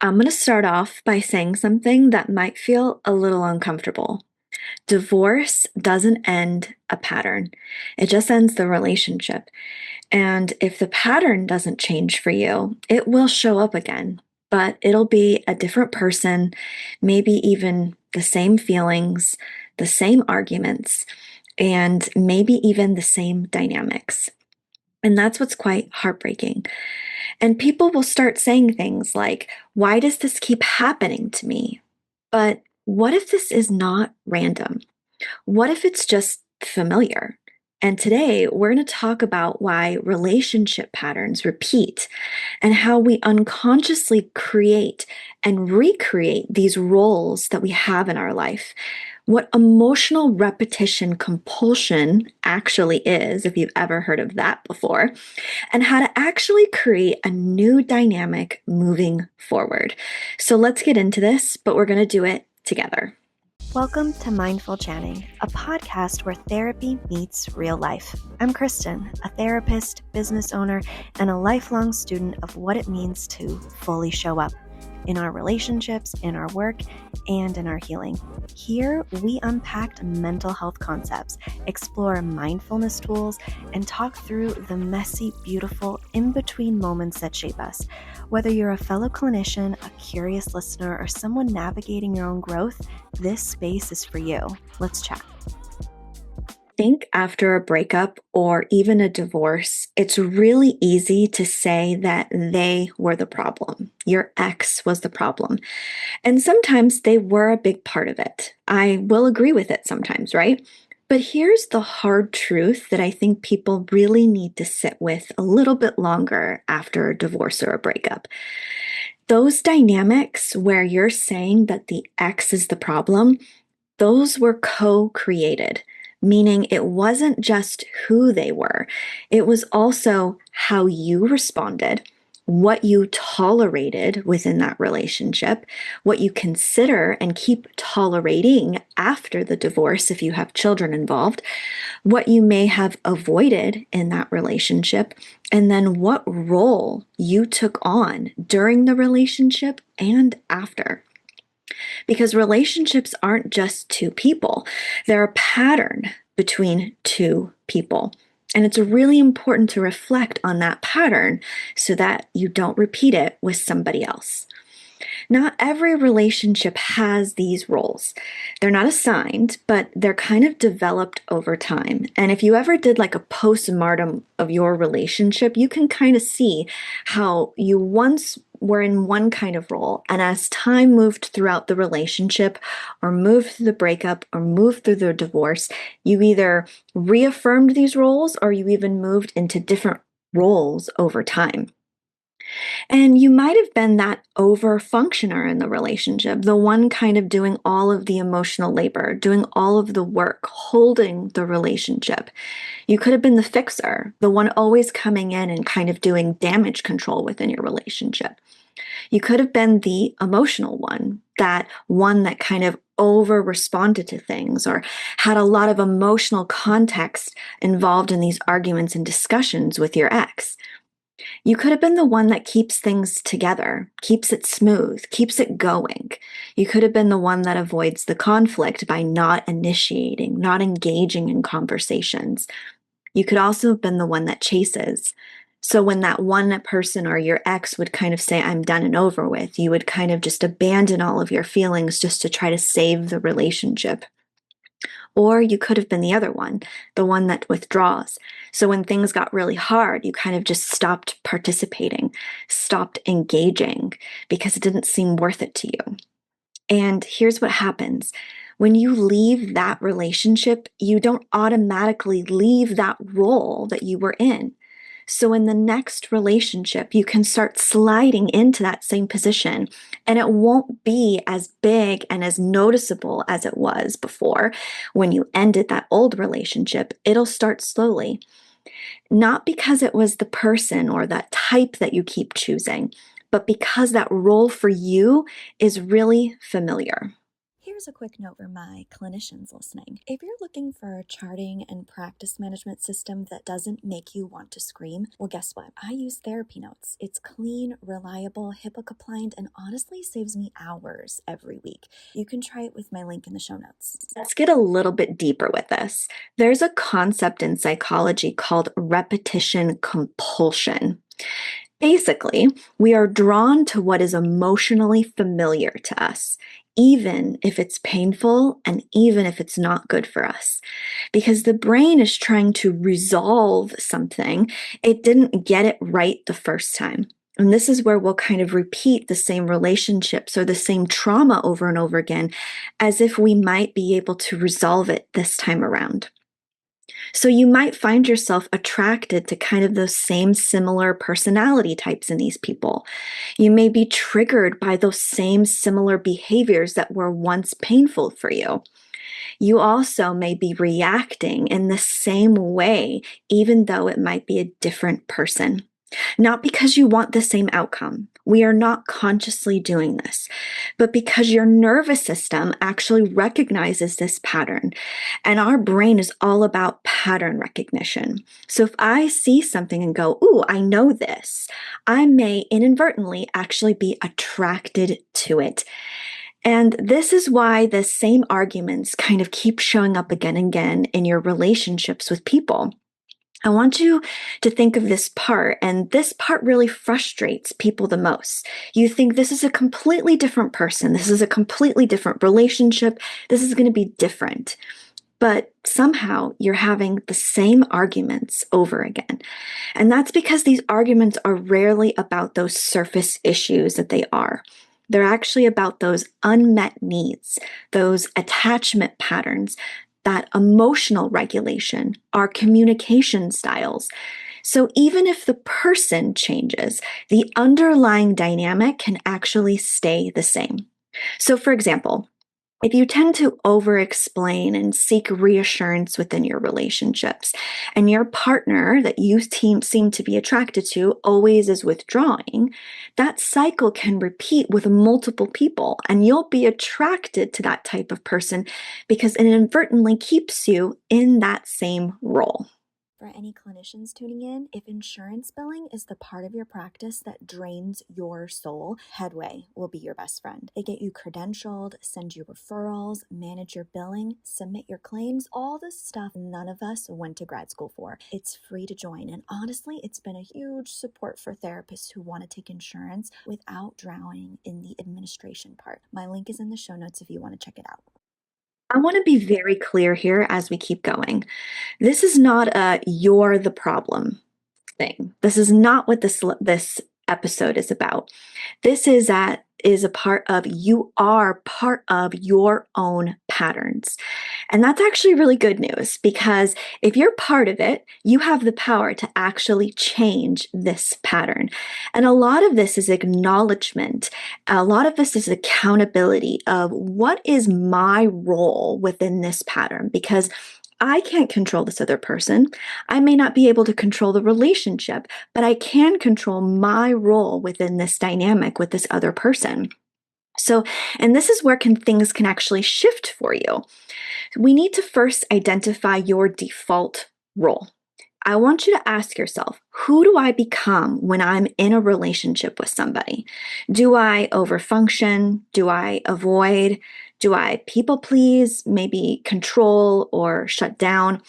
I'm going to start off by saying something that might feel a little uncomfortable. Divorce doesn't end a pattern, it just ends the relationship. And if the pattern doesn't change for you, it will show up again, but it'll be a different person, maybe even the same feelings, the same arguments, and maybe even the same dynamics. And that's what's quite heartbreaking. And people will start saying things like, why does this keep happening to me? But what if this is not random? What if it's just familiar? And today we're going to talk about why relationship patterns repeat and how we unconsciously create and recreate these roles that we have in our life. What emotional repetition compulsion actually is, if you've ever heard of that before, and how to actually create a new dynamic moving forward. So let's get into this, but we're going to do it together. Welcome to Mindful Chatting, a podcast where therapy meets real life. I'm Kristen, a therapist, business owner, and a lifelong student of what it means to fully show up in our relationships, in our work, and in our healing. Here, we unpack mental health concepts, explore mindfulness tools, and talk through the messy, beautiful, in-between moments that shape us. Whether you're a fellow clinician, a curious listener, or someone navigating your own growth, this space is for you. Let's chat. I think after a breakup or even a divorce, it's really easy to say that they were the problem. Your ex was the problem. And sometimes they were a big part of it. I will agree with it sometimes, right? But here's the hard truth that I think people really need to sit with a little bit longer after a divorce or a breakup. Those dynamics where you're saying that the ex is the problem, those were co-created, meaning it wasn't just who they were, it was also how you responded, what you tolerated within that relationship, what you consider and keep tolerating after the divorce if you have children involved, what you may have avoided in that relationship, and then what role you took on during the relationship and after. Because relationships aren't just two people, they're a pattern between two people. And it's really important to reflect on that pattern so that you don't repeat it with somebody else. Not every relationship has these roles. They're not assigned, but they're kind of developed over time. And if you ever did like a postmortem of your relationship, you can kind of see how you once were in one kind of role. And as time moved throughout the relationship, or moved through the breakup, or moved through the divorce, you either reaffirmed these roles or you even moved into different roles over time. And you might have been that over functioner in the relationship, the one kind of doing all of the emotional labor, doing all of the work, holding the relationship. You could have been the fixer, the one always coming in and kind of doing damage control within your relationship. You could have been the emotional one that kind of over responded to things or had a lot of emotional context involved in these arguments and discussions with your ex. You could have been the one that keeps things together, keeps it smooth, keeps it going. You could have been the one that avoids the conflict by not initiating, not engaging in conversations. You could also have been the one that chases. So when that one person or your ex would kind of say, I'm done and over with, you would kind of just abandon all of your feelings just to try to save the relationship. Or you could have been the other one, the one that withdraws. So when things got really hard, you kind of just stopped participating, stopped engaging because it didn't seem worth it to you. And here's what happens. When you leave that relationship, you don't automatically leave that role that you were in. So in the next relationship, you can start sliding into that same position, and it won't be as big and as noticeable as it was before when you ended that old relationship. It'll start slowly, not because it was the person or that type that you keep choosing, but because that role for you is really familiar. Here here's a quick note for my clinicians listening. If you're looking for a charting and practice management system that doesn't make you want to scream, well, guess what? I use TherapyNotes. It's clean, reliable, HIPAA compliant, and honestly saves me hours every week. You can try it with my link in the show notes. Let's get a little bit deeper with this. There's a concept in psychology called repetition compulsion. Basically, we are drawn to what is emotionally familiar to us, even if it's painful and even if it's not good for us. Because the brain is trying to resolve something, it didn't get it right the first time. And this is where we'll kind of repeat the same relationships or the same trauma over and over again, as if we might be able to resolve it this time around. So you might find yourself attracted to kind of those same similar personality types in these people. You may be triggered by those same similar behaviors that were once painful for you. You also may be reacting in the same way, even though it might be a different person. Not because you want the same outcome. We are not consciously doing this, but because your nervous system actually recognizes this pattern. And our brain is all about pattern recognition. So if I see something and go, ooh, I know this, I may inadvertently actually be attracted to it. And this is why the same arguments kind of keep showing up again and again in your relationships with people. I want you to think of this part, and this part really frustrates people the most. You think this is a completely different person, this is a completely different relationship, this is going to be different. But somehow you're having the same arguments over again. And that's because these arguments are rarely about those surface issues that they are. They're actually about those unmet needs, those attachment patterns, that emotional regulation, our communication styles. So even if the person changes, the underlying dynamic can actually stay the same. So for example, if you tend to over-explain and seek reassurance within your relationships, and your partner that you seem to be attracted to always is withdrawing, that cycle can repeat with multiple people, and you'll be attracted to that type of person because it inadvertently keeps you in that same role. For any clinicians tuning in, if insurance billing is the part of your practice that drains your soul, Headway will be your best friend. They get you credentialed, send you referrals, manage your billing, submit your claims, all the stuff none of us went to grad school for. It's free to join, and honestly, it's been a huge support for therapists who want to take insurance without drowning in the administration part. My link is in the show notes if you want to check it out. I want to be very clear here as we keep going. This is not a "you're the problem" thing. This is not what this episode is about. This is a part of you are part of your own patterns. And that's actually really good news because if you're part of it, you have the power to actually change this pattern. And a lot of this is acknowledgement. A lot of this is accountability of what is my role within this pattern, because I can't control this other person. I may not be able to control the relationship, but I can control my role within this dynamic with this other person. So, and this is where things can actually shift for you. We need to first identify your default role. I want you to ask yourself, who do I become when I'm in a relationship with somebody? Do I overfunction? Do I avoid? Do I people please, maybe control or shut down?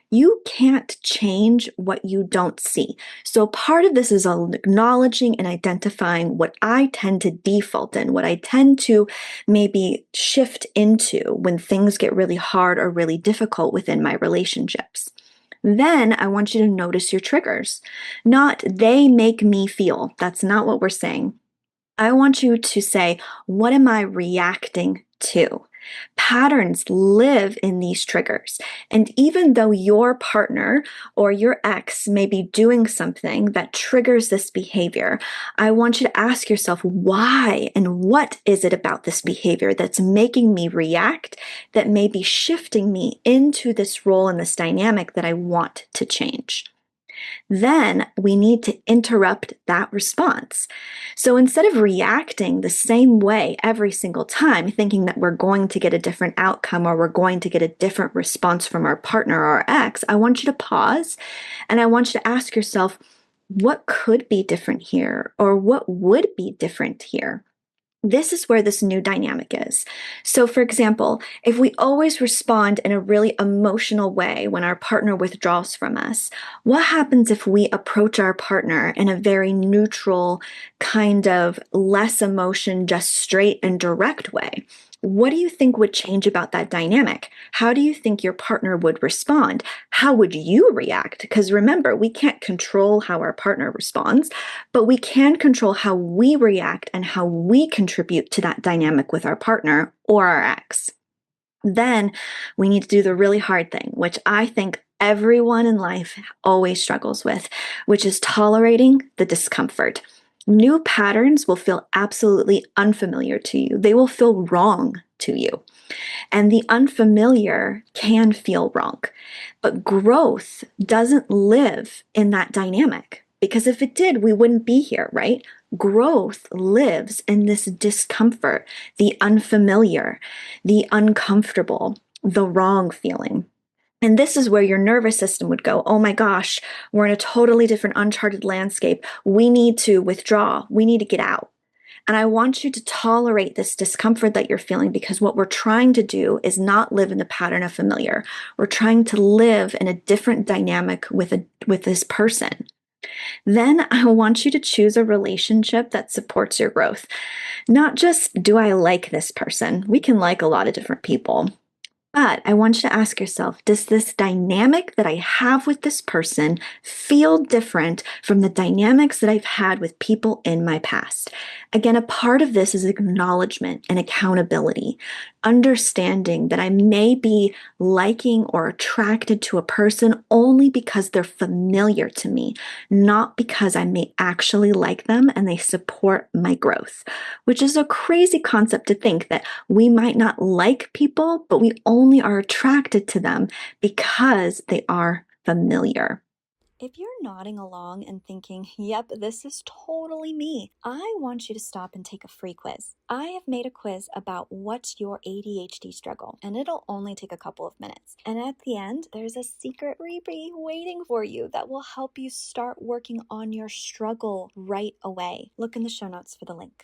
You can't change what you don't see. So part of this is acknowledging and identifying what I tend to default in, what I tend to maybe shift into when things get really hard or really difficult within my relationships. Then I want you to notice your triggers. Not they make me feel. That's not what we're saying. I want you to say, what am I reacting to? Patterns live in these triggers. And even though your partner or your ex may be doing something that triggers this behavior, I want you to ask yourself why and what is it about this behavior that's making me react, that may be shifting me into this role and this dynamic that I want to change. Then we need to interrupt that response. So instead of reacting the same way every single time, thinking that we're going to get a different outcome or we're going to get a different response from our partner or our ex, I want you to pause and I want you to ask yourself, what could be different here? Or what would be different here? This is where this new dynamic is. So, for example, if we always respond in a really emotional way when our partner withdraws from us, what happens if we approach our partner in a very neutral, kind of less emotion, just straight and direct way? What do you think would change about that dynamic? How do you think your partner would respond? How would you react? Because remember, we can't control how our partner responds, but we can control how we react and how we contribute to that dynamic with our partner or our ex. Then we need to do the really hard thing, which I think everyone in life always struggles with, which is tolerating the discomfort. New patterns will feel absolutely unfamiliar to you. They will feel wrong to you. And the unfamiliar can feel wrong. But growth doesn't live in that dynamic, because if it did, we wouldn't be here, right? Growth lives in this discomfort, the unfamiliar, the uncomfortable, the wrong feeling. And this is where your nervous system would go, oh my gosh, we're in a totally different, uncharted landscape. We need to withdraw. We need to get out. And I want you to tolerate this discomfort that you're feeling, because what we're trying to do is not live in the pattern of familiar. We're trying to live in a different dynamic with this person. Then I want you to choose a relationship that supports your growth. Not just, do I like this person? We can like a lot of different people. But I want you to ask yourself, does this dynamic that I have with this person feel different from the dynamics that I've had with people in my past? Again, a part of this is acknowledgement and accountability, understanding that I may be liking or attracted to a person only because they're familiar to me, not because I may actually like them and they support my growth, which is a crazy concept to think that we might not like people, but we only are attracted to them because they are familiar. If you're nodding along and thinking, yep, this is totally me, I want you to stop and take a free quiz. I have made a quiz about what's your ADHD struggle, and it'll only take a couple of minutes. And at the end, there's a secret freebie waiting for you that will help you start working on your struggle right away. Look in the show notes for the link.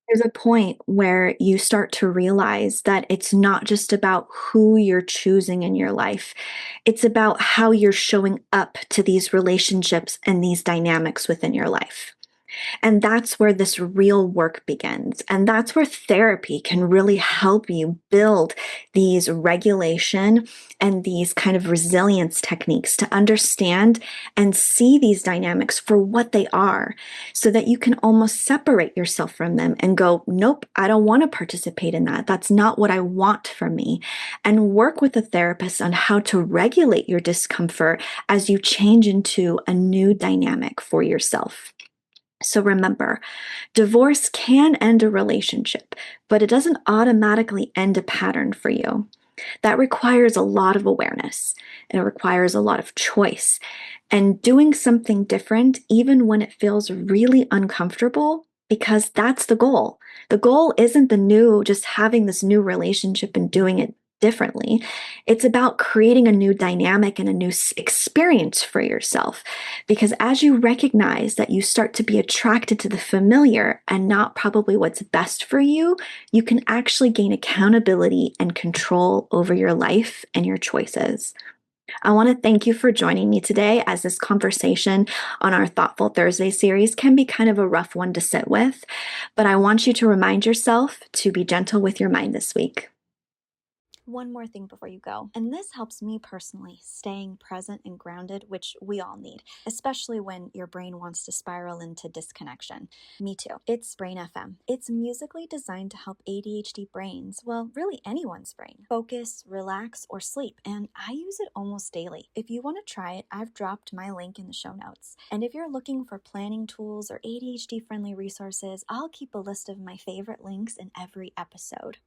There's a point where you start to realize that it's not just about who you're choosing in your life. It's about how you're showing up to these relationships and these dynamics within your life. And that's where this real work begins. And that's where therapy can really help you build these regulation and these kind of resilience techniques to understand and see these dynamics for what they are, so that you can almost separate yourself from them and go, nope, I don't want to participate in that. That's not what I want for me. And work with a therapist on how to regulate your discomfort as you change into a new dynamic for yourself. So remember, divorce can end a relationship, but it doesn't automatically end a pattern for you. That requires a lot of awareness, and it requires a lot of choice. And doing something different, even when it feels really uncomfortable, because that's the goal. The goal isn't just having this new relationship and doing it differently. It's about creating a new dynamic and a new experience for yourself. Because as you recognize that you start to be attracted to the familiar and not probably what's best for you, you can actually gain accountability and control over your life and your choices. I want to thank you for joining me today, as this conversation on our Thoughtful Thursday series can be kind of a rough one to sit with, but I want you to remind yourself to be gentle with your mind this week. One more thing before you go, and this helps me personally, staying present and grounded, which we all need, especially when your brain wants to spiral into disconnection. Me too. It's Brain FM. It's musically designed to help ADHD brains, well, really anyone's brain, focus, relax, or sleep, and I use it almost daily. If you want to try it, I've dropped my link in the show notes. And if you're looking for planning tools or ADHD-friendly resources, I'll keep a list of my favorite links in every episode.